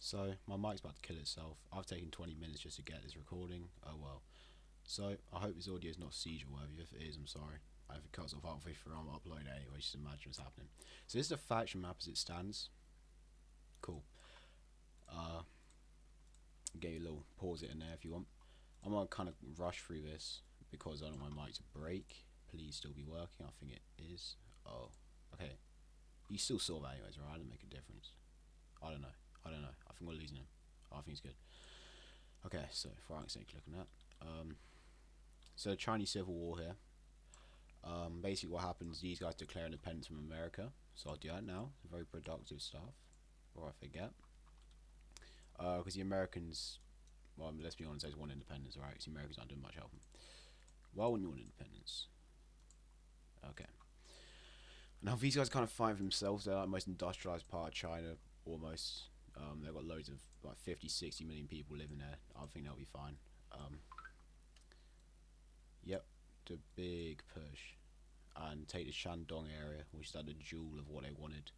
So my mic's about to kill itself. I've taken 20 minutes just to get this recording. Oh well. So I hope this audio is not seizure worthy. If it is, I'm sorry. If it cuts off halfway through, I'm uploading it anyway. Just imagine what's happening. So this is the faction map as it stands. Cool. Get you a little pause it in there if you want. I'm gonna kind of rush through this because I don't want my mic to break. Please still be working. I think it is. Oh, okay. You still saw that anyways, right? I didn't make a difference. I don't know. I think we're losing him. Oh, I think it's good. Okay, so for argument's sake, looking at so the Chinese Civil War here. Basically, what happens? These guys declare independence from America. So I'll do that now. It's very productive stuff. Or I forget, because the Americans, well, let's be honest, they just want independence, right? Because the Americans aren't doing much helping. Why wouldn't you want independence? Okay. Now these guys kind of find for themselves. They're like the most industrialized part of China, almost. They've got loads of like 50, 60 million people living there. I think they'll be fine. Yep, the big push, and take the Shandong area, which is like the jewel of what they wanted,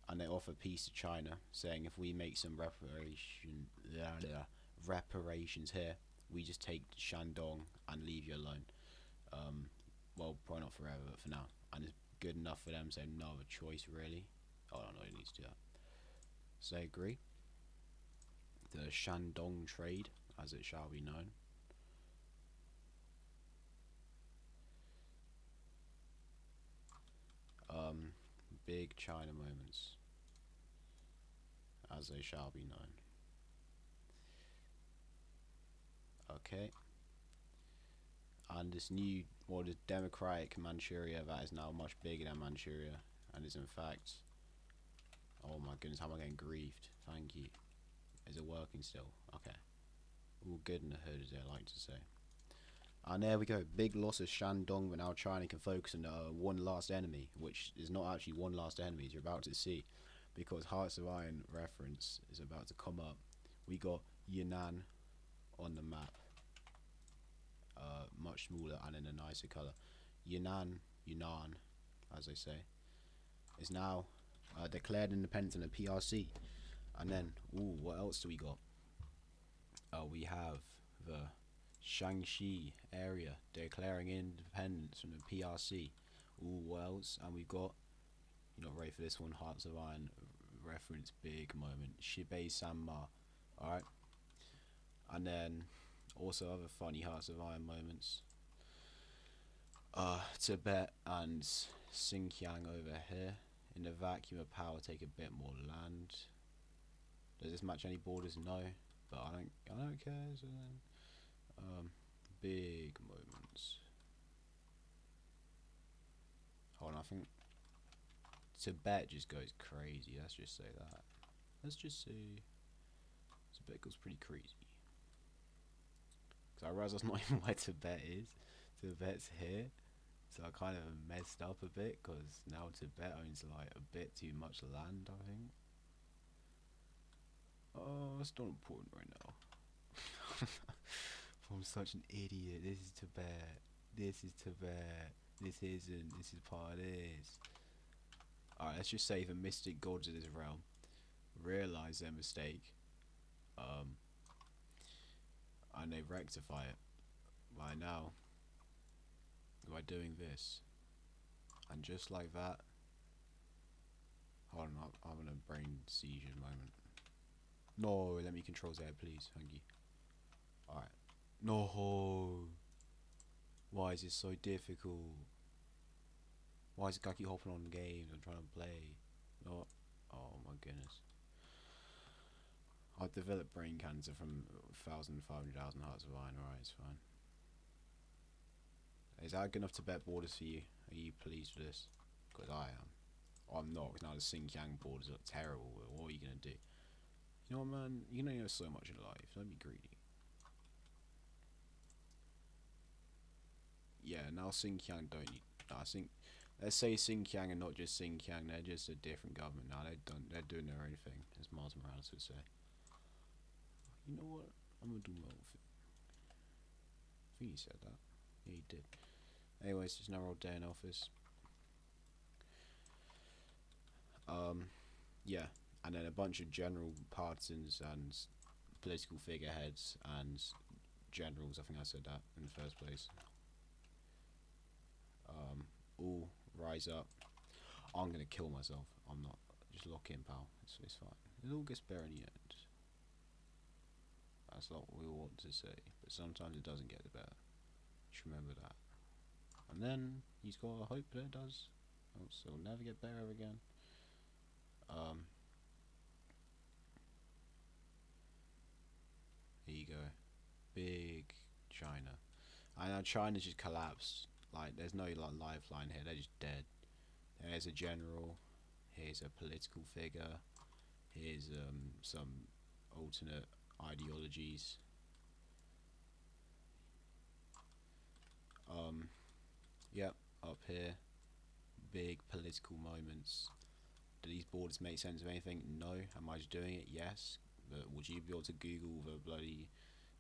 and they offer peace to China, saying if we make some reparations here, we just take Shandong and leave you alone. Well, probably not forever, but for now, and it's good enough for them, so no other choice really. Oh, I don't know, he needs to do that. So they agree. The Shandong trade, as it shall be known. Big China moments, as they shall be known. Okay. And this new, well, this democratic Manchuria that is now much bigger than Manchuria, and is in fact, oh my goodness, how am I getting griefed? Thank you. Is it working still? Okay. All good in the hood, as they like to say. And there we go, big loss of Shandong, but now China can focus on one last enemy, which is not actually one last enemy, as you're about to see, because Hearts of Iron reference is about to come up. We got Yunnan on the map, much smaller and in a nicer colour. Yunnan, as they say, is now declared independent in the PRC. And then, ooh, what else do we got? We have the Shaanxi area declaring independence from the PRC. Ooh, what else? And we've got, you're not ready for this one, Hearts of Iron reference, big moment, Shibei Sanma. Alright. And then, also other funny Hearts of Iron moments. Tibet and Xinjiang over here. In the vacuum of power, take a bit more land. Does this match any borders? No, but I don't care. So then, big moments. Hold on, I think Tibet just goes crazy. Let's just say that. Let's just say Tibet goes pretty crazy. Because I realize that's not even where Tibet is. Tibet's here. So I kind of messed up a bit, because now Tibet owns like a bit too much land, I think. Oh, it's not important right now. I'm such an idiot. This is Tibet. This is Tibet. This isn't. This is part of this. Alright, let's just say the mystic gods of this realm realise their mistake, and they rectify it by now, by doing this. And just like that, hold on, I'm having a brain seizure moment. No, let me control Z, please, thank you. Alright. No. Why is this so difficult? Why is this guy keep hopping on games I'm trying to play? No. Oh my goodness. I've developed brain cancer from 1,500,000 Hearts of Iron. Alright, it's fine. Is that good enough to bet borders for you? Are you pleased with this? Because I am. Oh, I'm not, because now the Xinjiang borders look terrible. What are you going to do? You know what, man? You can only have so much in life. Don't be greedy. Yeah, now Xinjiang don't need... No, I think... Let's say Xinjiang and not just Xinjiang. They're just a different government now. They're doing their own thing, as Miles Morales would say. You know what? I'm going to do my own thing. I think he said that. Yeah, he did. Anyways, it's now old day in office. Yeah. and then a bunch of general partisans and political figureheads and generals, I think I said that in the first place, all rise up. I'm gonna kill myself. I'm not. Just lock in, pal. It's fine. It all gets better in the end. That's not what we want to say, but sometimes it doesn't get better. Just remember that. And then he's got to hope that it does. Else it'll never get better again. Here you go. Big China. I know China's just collapsed. Like, there's no like lifeline here. They're just dead. There's a general. Here's a political figure. Here's some alternate ideologies. Yep, up here, big political moments. Do these borders make sense of anything? No. Am I just doing it? Yes. But would you be able to Google the bloody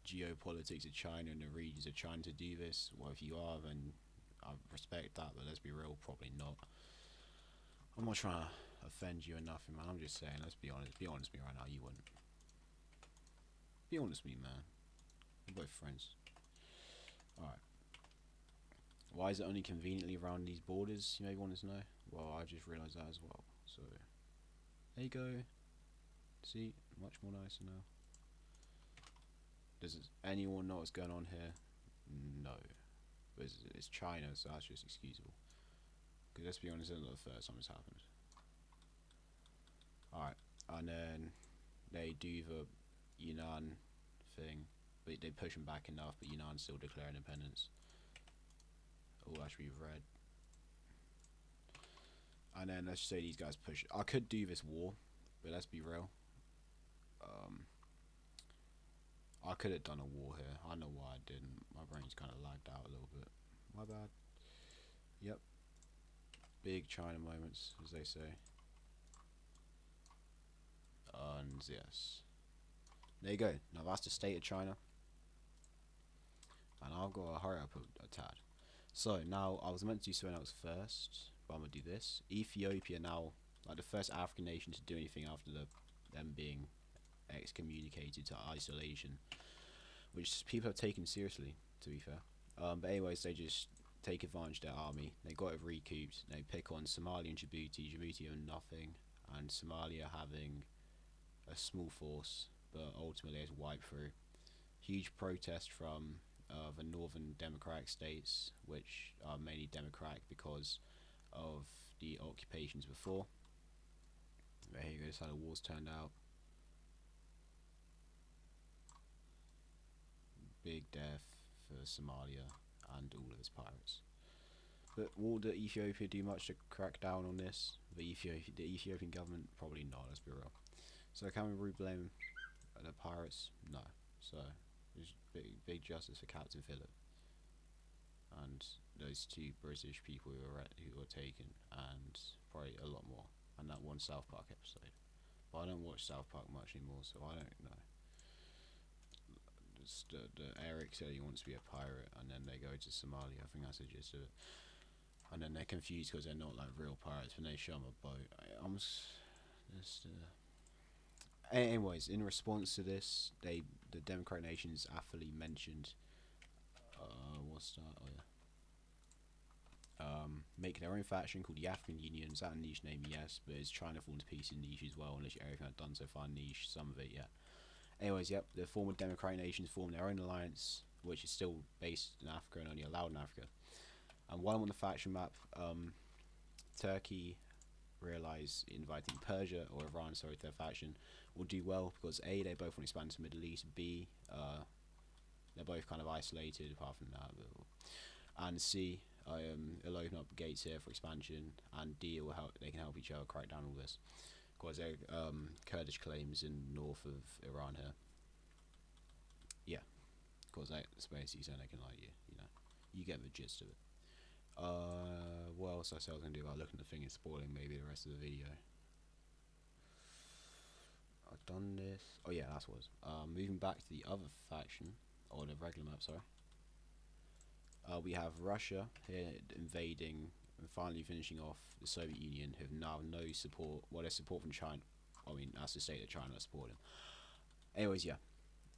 geopolitics of China and the regions of China to do this? Well, if you are, then I respect that, but let's be real, probably not. I'm not trying to offend you or nothing, man. I'm just saying, let's be honest. Be honest with me right now, you wouldn't. Be honest with me, man. We're both friends. Alright. Why is it only conveniently around these borders, you may want to know? Well, I just realised that as well. So, there you go. See? Much more nicer now. Does anyone know what's going on here? No. But it's China, so that's just excusable. Because let's be honest, it's not the first time it's happened. Alright, and then they do the Yunnan thing. But they push them back enough, but Yunnan still declare independence. Oh, that should be red. And then let's say these guys push. I could do this war, but let's be real. I could have done a war here. I know why I didn't. My brain's kind of lagged out a little bit. My bad. Yep. Big China moments, as they say. And yes. There you go. Now that's the state of China. And I've got to hurry up a tad. So now I was meant to do something else first, but I'm gonna do this. Ethiopia now, like the first African nation to do anything after them being excommunicated to isolation, which people have taken seriously, to be fair. But anyways, they just take advantage of their army. They got it recouped. They pick on Somalia and Djibouti. Djibouti own nothing, and Somalia having a small force, but ultimately it's wiped through. Huge protest from the northern democratic states, which are mainly democratic because of the occupations before. There you go, this is how the wars turned out. Big death for Somalia and all of its pirates. But will the Ethiopia do much to crack down on this? The Ethiopian government? Probably not, let's be real. So can we really blame the pirates? No. So there's big justice for Captain Phillip and those two British people who were taken, and probably a lot more, and that one South Park episode. But I don't watch South Park much anymore, so I don't know. The Eric said he wants to be a pirate, and then they go to Somalia. I think that's the gist of it. And then they're confused because they're not like real pirates when they show them a boat. Anyways, in response to this, the Democratic Nations affably mentioned, what's that? Oh yeah. Make their own faction called the African Union. Is that a niche name? Yes, but is China falling to pieces niche as well? Unless everything I've done so far niche, some of it, yeah. Anyways, yep, the former Democratic Nations formed their own alliance, which is still based in Africa and only allowed in Africa. And while I'm on the faction map, Turkey realised inviting Persia, or Iran, sorry, to their faction will do well because A, they both want to expand to the Middle East, B, they're both kind of isolated apart from that, and C, it'll open up gates here for expansion, and D, it will help, they can help each other crack down all this. Because there are Kurdish claims in north of Iran here. Yeah, because that's basically saying they can like you know, you get the gist of it. What else I said I was going to do about looking at the thing and spoiling maybe the rest of the video. I've done this. Oh yeah, that's what it was. Moving back to the other faction, or the regular map, sorry. We have Russia here invading and finally finishing off the Soviet Union, who have now no support, well, there's support from China, I mean, that's the state that China is supporting. Anyways, yeah.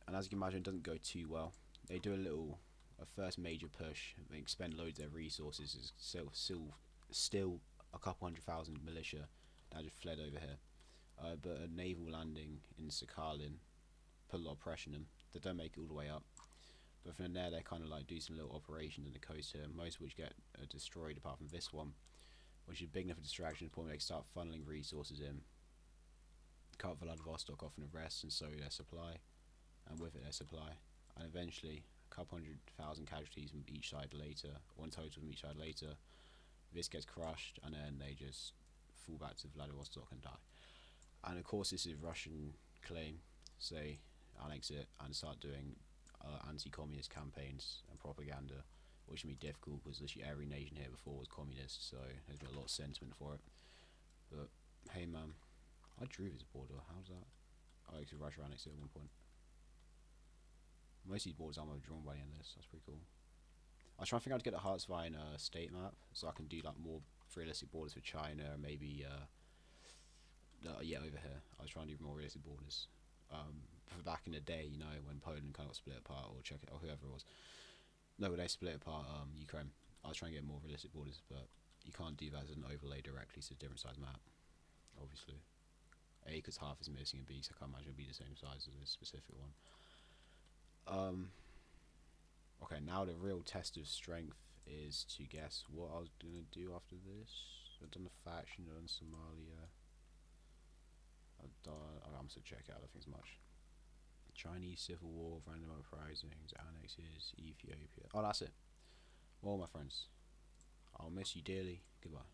And as you can imagine, it doesn't go too well. They do a first major push. They expend loads of their resources. There's still a couple 100,000 militia that just fled over here. But a naval landing in Sakhalin put a lot of pressure on them. They don't make it all the way up. But from there, they kind of like do some little operations in the coast here, most of which get destroyed apart from this one, which is big enough a distraction to the point where they start funneling resources in, cut Vladivostok off in a rest, and so their supply, and with it their supply, and eventually a couple 100,000 casualties from each side later, one total from each side later, this gets crushed, and then they just fall back to Vladivostok and die. And of course this is Russian claim, so they annex it and start doing anti-communist campaigns and propaganda, which can be difficult because literally every nation here before was communist, so there's been a lot of sentiment for it. But hey man, I drew this border, how's that? Oh, because Russia annexed it at one point. Most of these borders I'm drawn by the end of this, that's pretty cool. I was trying to figure out how to get the Heartsvine state map, so I can do like more realistic borders for China, and maybe yeah, over here. I was trying to do more realistic borders. For back in the day, you know, when Poland kind of got split apart, or Czech, or whoever it was. No, when they split apart Ukraine, I was trying to get more realistic borders, but you can't do that as an overlay directly, so it's a different size map, obviously. A, because half is missing, and B, so I can't imagine it'll be the same size as this specific one. Okay, now the real test of strength is to guess what I was going to do after this. I've done the faction, I've done Somalia. I've done, I'm just going to check out, I think it's much. Chinese Civil War, random uprisings, annexes, Ethiopia. Oh, that's it. Well, my friends, I'll miss you dearly. Goodbye.